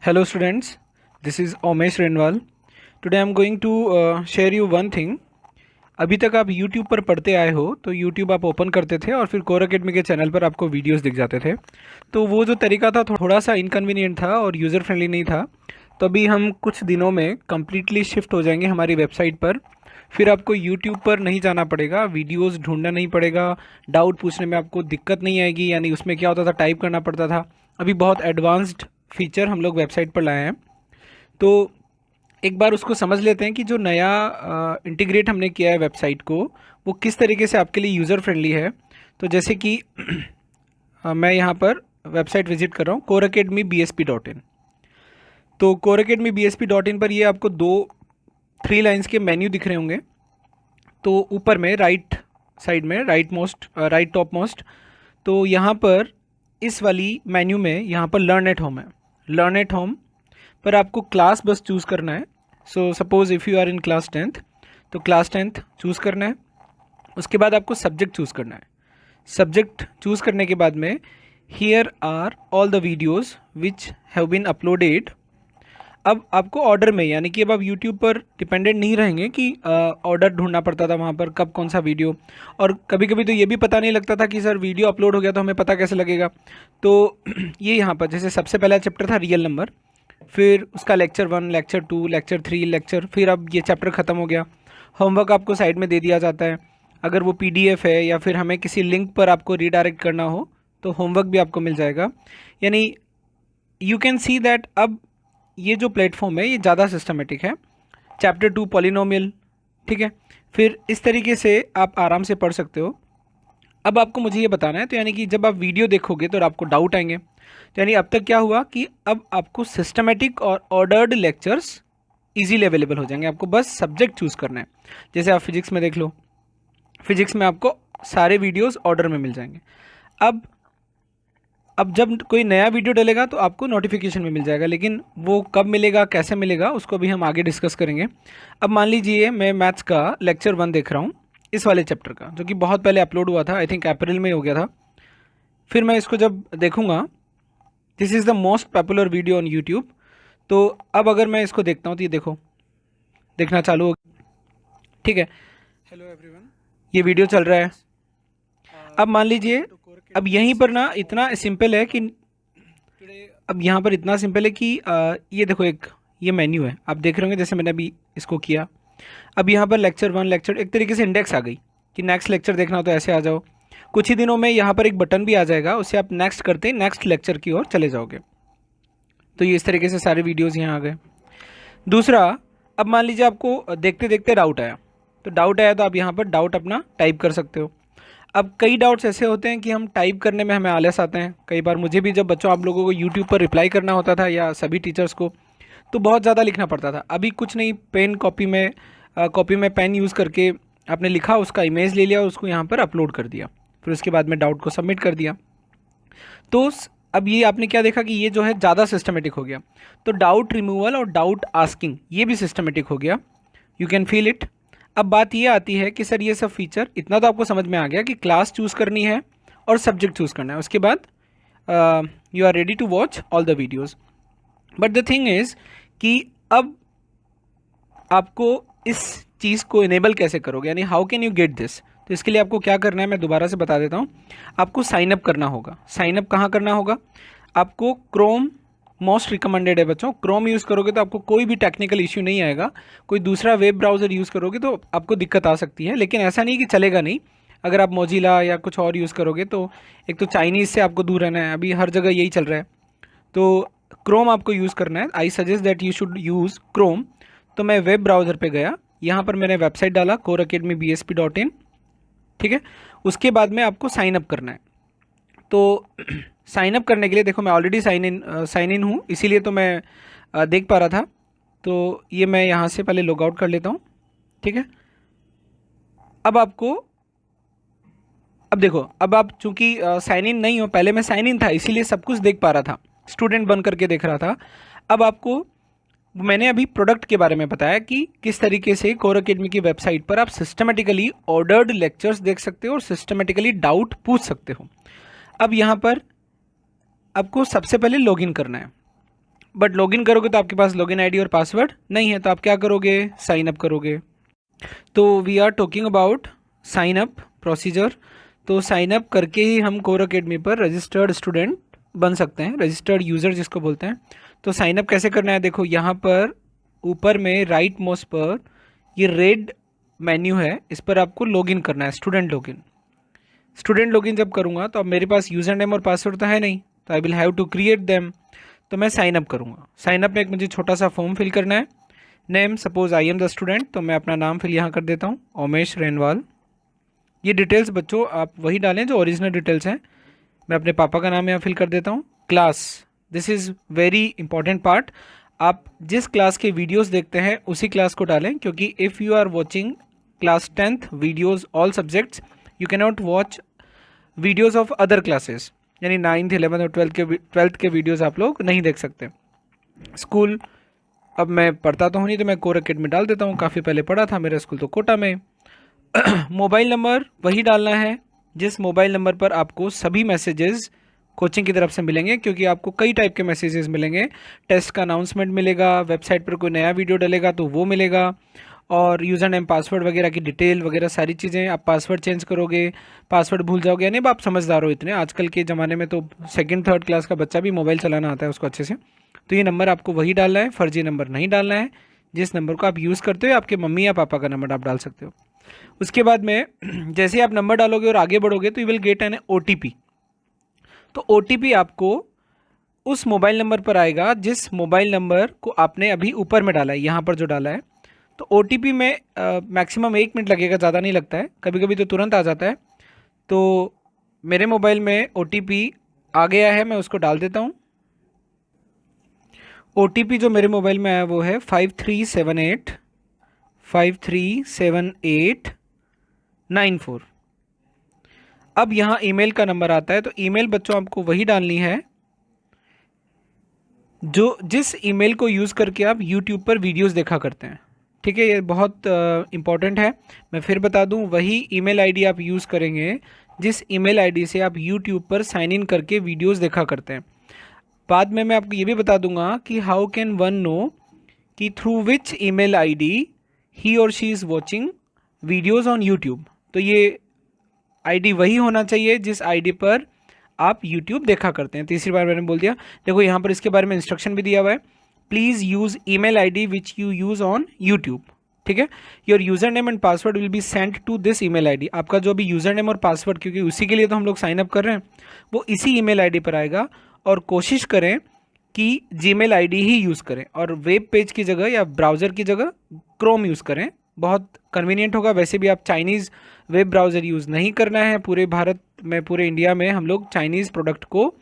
Hello students, this is Omesh Renwal. Today I am going to share you one thing. अभी तक आप YouTube पर पढ़ते आए हो तो YouTube आप ओपन करते थे और फिर कोर अकेडमी के चैनल पर आपको वीडियोस दिख जाते थे। तो वो जो तरीका था थोड़ा सा इनकन्वीनियंट था और यूज़र फ्रेंडली नहीं था। तो अभी हम कुछ दिनों में कम्प्लीटली शिफ्ट हो जाएंगे हमारी वेबसाइट पर। फिर आपको YouTube पर नहीं जाना पड़ेगा, वीडियोस ढूंढना नहीं पड़ेगा, डाउट पूछने में आपको दिक्कत नहीं आएगी। यानी उसमें क्या होता था, टाइप करना पड़ता था। अभी बहुत एडवांस्ड फीचर हम लोग वेबसाइट पर लाए हैं। तो एक बार उसको समझ लेते हैं कि जो नया इंटीग्रेट हमने किया है वेबसाइट को, वो किस तरीके से आपके लिए यूज़र फ्रेंडली है। तो जैसे कि मैं यहाँ पर वेबसाइट विजिट कर रहा हूँ coreacademybsp.in। तो coreacademybsp.in पर ये आपको 3 लाइन्स के मेन्यू दिख रहे होंगे। तो ऊपर में राइट साइड में राइट टॉप मोस्ट, तो यहाँ पर इस वाली मेन्यू में यहाँ पर लर्न एट होम है। लर्न एट होम पर आपको क्लास बस चूज़ करना है। So suppose if you are in class 10th, तो क्लास 10th चूज़ करना है। उसके बाद आपको सब्जेक्ट चूज़ करना है। सब्जेक्ट चूज़ करने के बाद में here are all the videos which have been uploaded. अब आपको ऑर्डर में, यानी कि अब आप यूट्यूब पर डिपेंडेंट नहीं रहेंगे कि ऑर्डर ढूंढना पड़ता था वहाँ पर कब कौन सा वीडियो। और कभी कभी तो ये भी पता नहीं लगता था कि सर वीडियो अपलोड हो गया तो हमें पता कैसे लगेगा। तो ये यहाँ पर जैसे सबसे पहला चैप्टर था रियल नंबर, फिर उसका लेक्चर 1, लेक्चर 2, लेक्चर 3, फिर अब ये चैप्टर ख़त्म हो गया। होमवर्क आपको साइड में दे दिया जाता है। अगर वो PDF है या फिर हमें किसी लिंक पर आपको रीडायरेक्ट करना हो तो होमवर्क भी आपको मिल जाएगा। यानी यू कैन सी दैट अब ये जो प्लेटफॉर्म है ये ज़्यादा सिस्टमेटिक है। चैप्टर 2 पॉलिनोमियल, ठीक है। फिर इस तरीके से आप आराम से पढ़ सकते हो। अब आपको मुझे ये बताना है, तो यानी कि जब आप वीडियो देखोगे तो आपको डाउट आएंगे। तो यानी अब तक क्या हुआ कि अब आपको सिस्टमेटिक और ऑर्डर्ड लेक्चर्स इजीली अवेलेबल हो जाएंगे। आपको बस सब्जेक्ट चूज़ करना है। जैसे आप फिजिक्स में देख लो, फिजिक्स में आपको सारे वीडियोस ऑर्डर में मिल जाएंगे। अब जब कोई नया वीडियो डलेगा तो आपको नोटिफिकेशन में मिल जाएगा, लेकिन वो कब मिलेगा, कैसे मिलेगा, उसको भी हम आगे डिस्कस करेंगे। अब मान लीजिए मैं मैथ्स का लेक्चर 1 देख रहा हूँ, इस वाले चैप्टर का, जो कि बहुत पहले अपलोड हुआ था, आई थिंक अप्रैल में हो गया था। फिर मैं इसको जब देखूँगा, this is the most popular video on YouTube. तो अब अगर मैं इसको देखता हूँ तो ये देखो, देखना चालू हो, ठीक है। हेलो एवरीवन, ये वीडियो चल रहा है। अब मान लीजिए, अब यहीं पर ना इतना सिंपल है कि अब यहाँ पर इतना सिंपल है कि ये देखो, ये मेन्यू है, आप देख रहे होंगे जैसे मैंने अभी इसको किया। अब यहाँ पर लेक्चर 1, लेक्चर एक तरीके से इंडेक्स आ गई कि नेक्स्ट लेक्चर देखना हो तो ऐसे आ जाओ। कुछ ही दिनों में यहाँ पर एक बटन भी आ जाएगा, उससे आप नेक्स्ट करते ही नेक्स्ट लेक्चर की ओर चले जाओगे। तो ये इस तरीके से सारे वीडियोज़ यहाँ आ गए। दूसरा, अब मान लीजिए आपको देखते देखते डाउट आया, तो आप यहाँ पर डाउट अपना टाइप कर सकते हो। अब कई डाउट्स ऐसे होते हैं कि हम टाइप करने में हमें आलस आते हैं। कई बार मुझे भी, जब बच्चों आप लोगों को यूट्यूब पर रिप्लाई करना होता था या सभी टीचर्स को, तो बहुत ज़्यादा लिखना पड़ता था। अभी कुछ नहीं, कॉपी में पेन यूज़ करके आपने लिखा, उसका इमेज ले लिया और उसको यहाँ पर अपलोड कर दिया, फिर उसके बाद में डाउट को सबमिट कर दिया। तो अब ये आपने क्या देखा कि ये जो है ज़्यादा सिस्टमेटिक हो गया। तो डाउट रिमूवल और डाउट आस्किंग ये भी सिस्टमेटिक हो गया, यू कैन फील इट। अब बात ये आती है कि सर ये सब फीचर, इतना तो आपको समझ में आ गया कि क्लास चूज़ करनी है और सब्जेक्ट चूज़ करना है, उसके बाद you are ready to watch all the videos. But the thing is कि अब आपको इस चीज़ को इनेबल कैसे करोगे, यानी how can you get this. तो इसके लिए आपको क्या करना है, मैं दोबारा से बता देता हूँ। आपको साइन अप करना होगा। साइन अप कहाँ करना होगा, आपको क्रोम मोस्ट रिकमेंडेड है बच्चों। क्रोम यूज़ करोगे तो आपको कोई भी टेक्निकल इश्यू नहीं आएगा। कोई दूसरा वेब ब्राउज़र यूज़ करोगे तो आपको दिक्कत आ सकती है, लेकिन ऐसा नहीं कि चलेगा नहीं। अगर आप मोजिला या कुछ और यूज़ करोगे तो एक तो चाइनीज़ से आपको दूर रहना है, अभी हर जगह यही चल रहा है। तो क्रोम आपको यूज़ करना है। I suggest that you should use Chrome. तो मैं वेब ब्राउज़र पे गया, यहाँ पर मैंने वेबसाइट डाला coreacademybsp.in, ठीक है। उसके बाद में आपको साइन अप करना है। तो साइन अप करने के लिए देखो, मैं ऑलरेडी साइन इन हूँ, इसीलिए तो मैं देख पा रहा था। तो ये मैं यहाँ से पहले लॉग आउट कर लेता हूँ, ठीक है। अब देखो, अब आप चूंकि साइन इन नहीं हो, पहले मैं साइन इन था इसीलिए सब कुछ देख पा रहा था, स्टूडेंट बन करके देख रहा था। अब आपको मैंने अभी प्रोडक्ट के बारे में बताया कि किस तरीके से कोर अकेडमी की वेबसाइट पर आप सिस्टमेटिकली ऑर्डर्ड लेक्चर्स देख सकते हो और सिस्टमेटिकली डाउट पूछ सकते हो। अब यहाँ पर आपको सबसे पहले लॉगिन करना है। बट लॉगिन करोगे तो आपके पास लॉगिन आईडी और पासवर्ड नहीं है, तो आप क्या करोगे, साइन अप करोगे। तो we are talking about sign up procedure. तो साइन अप करके ही हम कोर अकेडमी पर रजिस्टर्ड स्टूडेंट बन सकते हैं, रजिस्टर्ड यूज़र जिसको बोलते हैं। तो साइन अप कैसे करना है, देखो यहाँ पर ऊपर में राइट मोस्ट पर ये रेड मेन्यू है, इस पर आपको लॉगिन करना है, स्टूडेंट लॉगिन। स्टूडेंट लॉगिन जब करूँगा तो अब मेरे पास यूज़र नेम और पासवर्ड तो है नहीं, तो I will have to create them. तो मैं साइन अप करूँगा। साइन अप में एक मुझे छोटा सा फॉर्म फिल करना है। Name suppose I am the student, तो मैं अपना नाम फिल यहाँ कर देता हूँ, ओमेश रेनवाल। ये डिटेल्स बच्चों आप वही डालें जो ओरिजिनल डिटेल्स हैं। मैं अपने पापा का नाम यहाँ फिल कर देता हूँ। Class, this is very important part. आप जिस क्लास के वीडियोस देखते हैं उसी क्लास को डालें, क्योंकि if you are watching class 10th videos all subjects, you can not watch videos of other classes, यानी 9th 11th और 12th के वीडियोस आप लोग नहीं देख सकते। स्कूल, अब मैं पढ़ता तो हूँ नहीं, तो मैं कोर अकेडमी डाल देता हूँ, काफ़ी पहले पढ़ा था, मेरा स्कूल तो कोटा में। मोबाइल नंबर वही डालना है जिस मोबाइल नंबर पर आपको सभी मैसेजेस कोचिंग की तरफ से मिलेंगे, क्योंकि आपको कई टाइप के मैसेजेस मिलेंगे। टेस्ट का अनाउंसमेंट मिलेगा, वेबसाइट पर कोई नया वीडियो डलेगा तो वो मिलेगा, और यूज़र नेम पासवर्ड वगैरह की डिटेल वगैरह सारी चीज़ें। आप पासवर्ड चेंज करोगे, पासवर्ड भूल जाओगे, यानी अब आप समझदार हो इतने, आजकल के ज़माने में तो 2nd 3rd क्लास का बच्चा भी मोबाइल चलाना आता है उसको अच्छे से। तो ये नंबर आपको वही डालना है, फर्जी नंबर नहीं डालना है। जिस नंबर को आप यूज़ करते हो, आपके मम्मी या पापा का नंबर आप डाल सकते हो। उसके बाद में जैसे आप नंबर डालोगे और आगे बढ़ोगे तो you will get an OTP। तो OTP आपको उस मोबाइल नंबर पर आएगा जिस मोबाइल नंबर को आपने अभी ऊपर में डाला है, यहाँ पर जो डाला है। तो OTP में मैक्सिमम 1 मिनट लगेगा, ज़्यादा नहीं लगता है, कभी कभी तो तुरंत आ जाता है। तो मेरे मोबाइल में OTP आ गया है, मैं उसको डाल देता हूँ। OTP जो मेरे मोबाइल में आया वो है 5378 अब यहाँ ईमेल का नंबर आता है, तो ईमेल बच्चों आपको वही डालनी है जो जिस ईमेल को यूज़ करके आप YouTube पर वीडियोस देखा करते हैं। ठीक है, ये बहुत इम्पॉर्टेंट है। मैं फिर बता दूं, वही ईमेल आईडी आप यूज़ करेंगे जिस ईमेल आईडी से आप YouTube पर साइन इन करके वीडियोस देखा करते हैं। बाद में मैं आपको ये भी बता दूंगा कि हाउ कैन वन नो कि थ्रू विच ईमेल आईडी ही और she is watching videos on YouTube. तो ये आईडी वही होना चाहिए जिस आईडी पर आप YouTube देखा करते हैं। तीसरी बार मैंने बोल दिया। देखो यहाँ पर इसके बारे में इंस्ट्रक्शन भी दिया हुआ है, please use email ID which you use on YouTube. ठीक है, your user name and password will be sent to this email ID. आपका जो भी यूज़र नेम और पासवर्ड, क्योंकि उसी के लिए तो हम लोग साइन अप कर रहे हैं, वो इसी ईमेल आईडी पर आएगा। और कोशिश करें कि जीमेल आईडी ही यूज़ करें, और वेब पेज की जगह या ब्राउज़र की जगह क्रोम यूज़ करें, बहुत कन्वीनियंट होगा। वैसे भी आप चाइनीज़ वेब ब्राउज़र यूज़ नहीं करना है। पूरे भारत में, पूरे इंडिया में हम लोग चाइनीज़ प्रोडक्ट को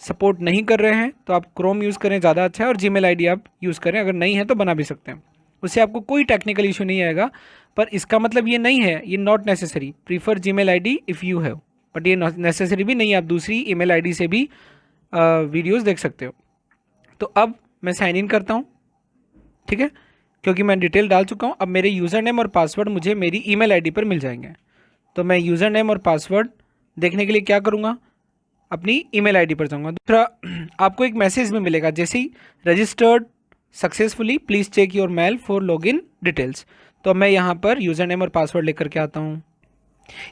सपोर्ट नहीं कर रहे हैं, तो आप क्रोम यूज़ करें, ज़्यादा अच्छा है। और जीमेल आईडी आप यूज़ करें, अगर नहीं है तो बना भी सकते हैं, उससे आपको कोई टेक्निकल इशू नहीं आएगा। पर इसका मतलब ये नहीं है, ये not necessary, prefer Gmail ID if you have, but ये नेसेसरी भी नहीं है, आप दूसरी ईमेल आईडी से भी वीडियोज़ देख सकते हो। तो अब मैं साइन इन करता हूँ, ठीक है, क्योंकि मैं डिटेल डाल चुका हूँ। अब मेरे यूज़र नेम और पासवर्ड मुझे मेरी ईमेल आईडी पर मिल जाएंगे। तो मैं यूज़र नेम और पासवर्ड देखने के लिए क्या करूँगा, अपनी ईमेल आईडी पर जाऊँगा। दूसरा, आपको एक मैसेज में मिलेगा जैसे ही registered successfully, please check your mail for login details. तो मैं यहाँ पर यूज़र नेम और पासवर्ड लेकर के आता हूँ।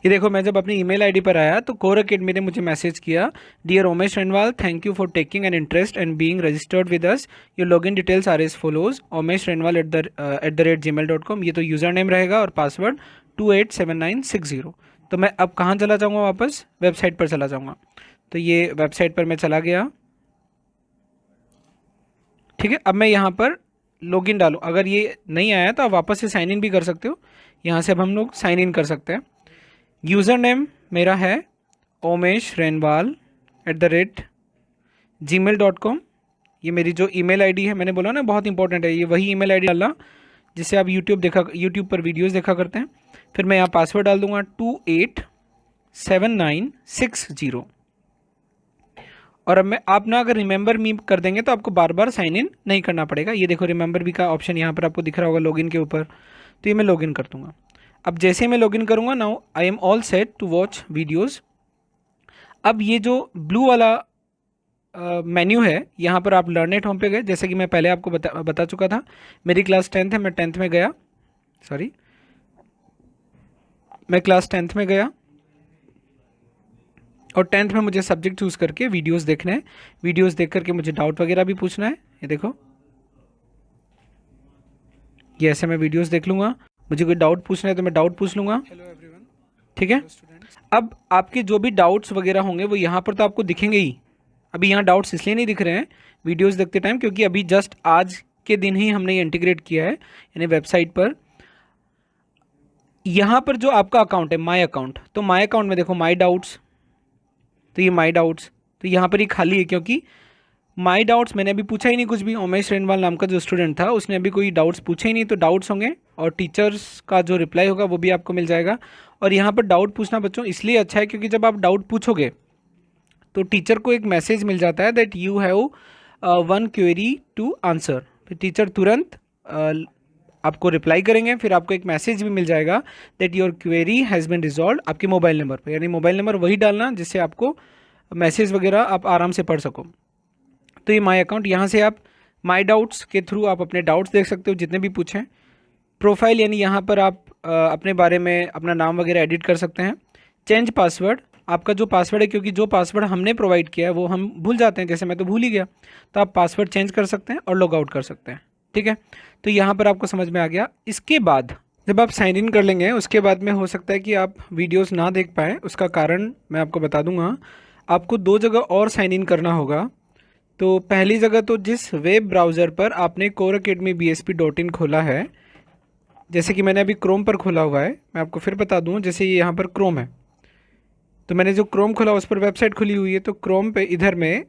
ये देखो, मैं जब अपनी ईमेल आईडी पर आया तो कोर अकेडमी ने मुझे मैसेज किया, dear Omesh Renwal, thank you for taking an interest and being registered with us, your login details are as follows, omesh@gmail.com। ये तो यूज़र नेम रहेगा और पासवर्ड 287960। तो मैं अब कहाँ चला जाऊँगा, वापस वेबसाइट पर चला जाऊँगा। तो ये वेबसाइट पर मैं चला गया, ठीक है। अब मैं यहाँ पर लॉगिन डालूँ, अगर ये नहीं आया तो आप वापस से साइन इन भी कर सकते हो। यहाँ से अब हम लोग साइन इन कर सकते हैं। यूज़र नेम मेरा है omesh@gmail.com। ये मेरी जो ईमेल आईडी है, मैंने बोला ना बहुत इंपॉर्टेंट है, ये वही ईमेल आईडी डालना जिससे आप यूट्यूब पर वीडियोस देखा करते हैं। फिर मैं यहाँ पासवर्ड डाल दूंगा 287960। और अब मैं आप ना अगर रिमेंबर मी कर देंगे तो आपको बार बार साइन इन नहीं करना पड़ेगा। ये देखो, रिमेंबर मी का ऑप्शन यहाँ पर आपको दिख रहा होगा लॉगिन के ऊपर। तो ये मैं लॉगिन कर दूँगा। अब जैसे मैं लॉगिन करूँगा, now I am all set to watch videos. अब ये जो ब्लू वाला मेन्यू है, यहाँ पर आप लर्न एट होम पे गए, जैसे कि मैं पहले आपको बता चुका था। मेरी क्लास 10th है, मैं 10th में गया, सॉरी मैं क्लास 10th में गया और 10th में मुझे सब्जेक्ट चूज़ करके वीडियोस देखने हैं। वीडियोस देख करके मुझे डाउट वगैरह भी पूछना है। ये देखो, ये ऐसे मैं वीडियोस देख लूँगा, मुझे कोई डाउट पूछना है तो मैं डाउट पूछ लूँगा। हेलो एवरीवन, ठीक है। अब आपके जो भी डाउट्स वगैरह होंगे वो यहाँ पर तो आपको दिखेंगे ही। अभी यहाँ डाउट्स इसलिए नहीं दिख रहे हैं वीडियोस देखते टाइम, क्योंकि अभी जस्ट आज के दिन ही हमने ये इंटीग्रेट किया है यानी वेबसाइट पर। यहाँ पर जो आपका अकाउंट है माई अकाउंट, तो माई अकाउंट में देखो माई डाउट्स, तो ये माई डाउट्स, तो यहाँ पर ही खाली है क्योंकि माई डाउट्स मैंने अभी पूछा ही नहीं कुछ भी। उमेश रेनवाल नाम का जो स्टूडेंट था उसने अभी कोई डाउट्स पूछे ही नहीं, तो डाउट्स होंगे और टीचर्स का जो रिप्लाई होगा वो भी आपको मिल जाएगा। और यहाँ पर डाउट पूछना बच्चों इसलिए अच्छा है क्योंकि जब आप डाउट पूछोगे तो टीचर को एक मैसेज मिल जाता है that you have one query to answer. फिर टीचर तुरंत आपको रिप्लाई करेंगे, फिर आपको एक मैसेज भी मिल जाएगा that your query has been resolve आपके मोबाइल नंबर पर। यानी मोबाइल नंबर वही डालना जिससे आपको मैसेज वगैरह आप आराम से पढ़ सको। तो ये माई अकाउंट, यहाँ से आप माई डाउट्स के थ्रू आप अपने डाउट्स देख सकते हो जितने भी पूछें। प्रोफाइल यानी यहाँ पर आप अपने बारे में अपना नाम वगैरह एडिट कर सकते हैं। चेंज पासवर्ड, आपका जो पासवर्ड है, क्योंकि जो पासवर्ड हमने प्रोवाइड किया है वो हम भूल जाते हैं, जैसे मैं तो भूल ही गया, तो आप पासवर्ड चेंज कर सकते हैं और लॉग आउट कर सकते हैं, ठीक है। तो यहाँ पर आपको समझ में आ गया। इसके बाद जब आप साइन इन कर लेंगे उसके बाद में हो सकता है कि आप वीडियोज़ ना देख पाएँ, उसका कारण मैं आपको बता दूँगा। आपको 2 जगह और साइन इन करना होगा। तो पहली जगह तो जिस वेब ब्राउज़र पर आपने कोर अकेडमी bsp.in खोला है, जैसे कि मैंने अभी क्रोम पर खोला हुआ है, मैं आपको फिर बता दूं, जैसे ये यहाँ पर क्रोम है, तो मैंने जो क्रोम खोला उस पर वेबसाइट खुली हुई है। तो क्रोम पे इधर में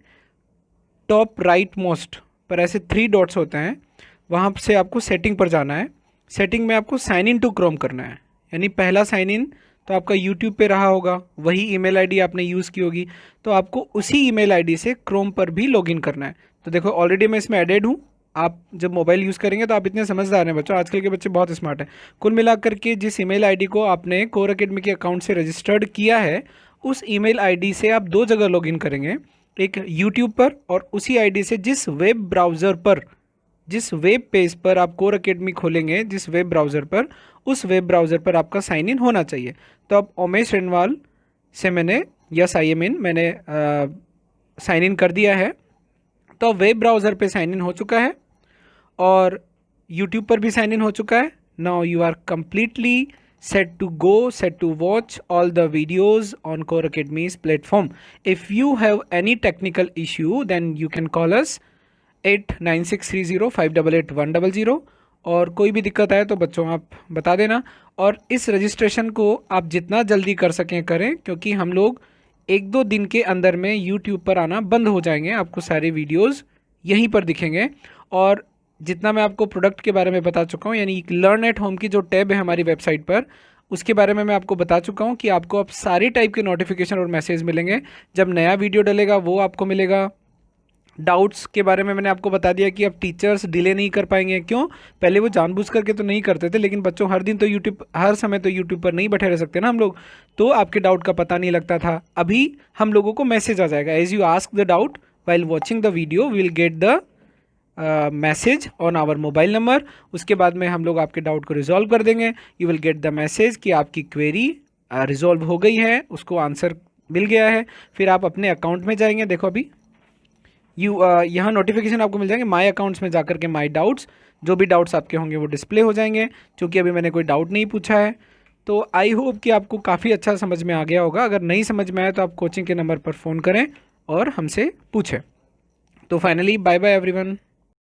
टॉप राइट मोस्ट पर ऐसे 3 डॉट्स होते हैं, वहाँ से आपको सेटिंग पर जाना है। सेटिंग में आपको साइन इन टू क्रोम करना है, यानी पहला साइन इन तो आपका यूट्यूब पे रहा होगा, वही ईमेल आईडी आपने यूज़ की होगी, तो आपको उसी ईमेल आईडी से क्रोम पर भी लॉगिन करना है। तो देखो ऑलरेडी मैं इसमें एडेड हूँ। आप जब मोबाइल यूज़ करेंगे तो आप इतने समझदार हैं बच्चों, आजकल के बच्चे बहुत स्मार्ट हैं। कुल मिलाकर के जिस ईमेल आईडी को आपने कोर अकेडमी के अकाउंट से रजिस्टर्ड किया है उस ईमेल आईडी से आप 2 जगह लॉगिन करेंगे, एक यूट्यूब पर और उसी आईडी से जिस वेब ब्राउज़र पर, जिस वेब पेज पर आप कोर अकेडमी खोलेंगे, जिस वेब ब्राउज़र पर, उस वेब ब्राउज़र पर आपका साइन इन होना चाहिए। तो अब उमेश रेनवाल से मैंने यस आई एम इन मैंने साइन इन कर दिया है, तो वेब ब्राउज़र पे साइन इन हो चुका है और यूट्यूब पर भी साइन इन हो चुका है। Now you are completely set to go, set to watch all the videos on Core Academy's platform. If you have any technical issue then you can call us 896305888100 और कोई भी दिक्कत आए तो बच्चों आप बता देना। और इस रजिस्ट्रेशन को आप जितना जल्दी कर सकें करें, क्योंकि हम लोग 1-2 दिन के अंदर में YouTube पर आना बंद हो जाएंगे, आपको सारे वीडियोस यहीं पर दिखेंगे। और जितना मैं आपको प्रोडक्ट के बारे में बता चुका हूँ, यानी लर्न एट होम की जो टैब है हमारी वेबसाइट पर, उसके बारे में मैं आपको बता चुका हूँ कि आपको अब सारी टाइप के नोटिफिकेशन और मैसेज मिलेंगे। जब नया वीडियो डलेगा वो आपको मिलेगा। डाउट्स के बारे में मैंने आपको बता दिया कि अब टीचर्स डिले नहीं कर पाएंगे। क्यों? पहले वो जानबूझ करके तो नहीं करते थे, लेकिन बच्चों हर दिन तो यूट्यूब, हर समय तो यूट्यूब पर नहीं बैठे रह सकते ना हम लोग, तो आपके डाउट का पता नहीं लगता था। अभी हम लोगों को मैसेज आ जाएगा, as you ask the doubt while watching the video we will get the message on our mobile number. उसके बाद में हम लोग आपके डाउट को रिजॉल्व कर देंगे। You will get the message कि आपकी क्वेरी रिजॉल्व हो गई है, उसको आंसर मिल गया है। फिर आप अपने अकाउंट में जाएंगे, देखो अभी यहाँ नोटिफिकेशन आपको मिल जाएंगे माई अकाउंट्स में जाकर के माई डाउट्स, जो भी डाउट्स आपके होंगे वो डिस्प्ले हो जाएंगे। क्योंकि अभी मैंने कोई डाउट नहीं पूछा है, तो आई होप कि आपको काफ़ी अच्छा समझ में आ गया होगा। अगर नहीं समझ में आया तो आप कोचिंग के नंबर पर फ़ोन करें और हमसे पूछें। तो फाइनली बाय बाय एवरीवन।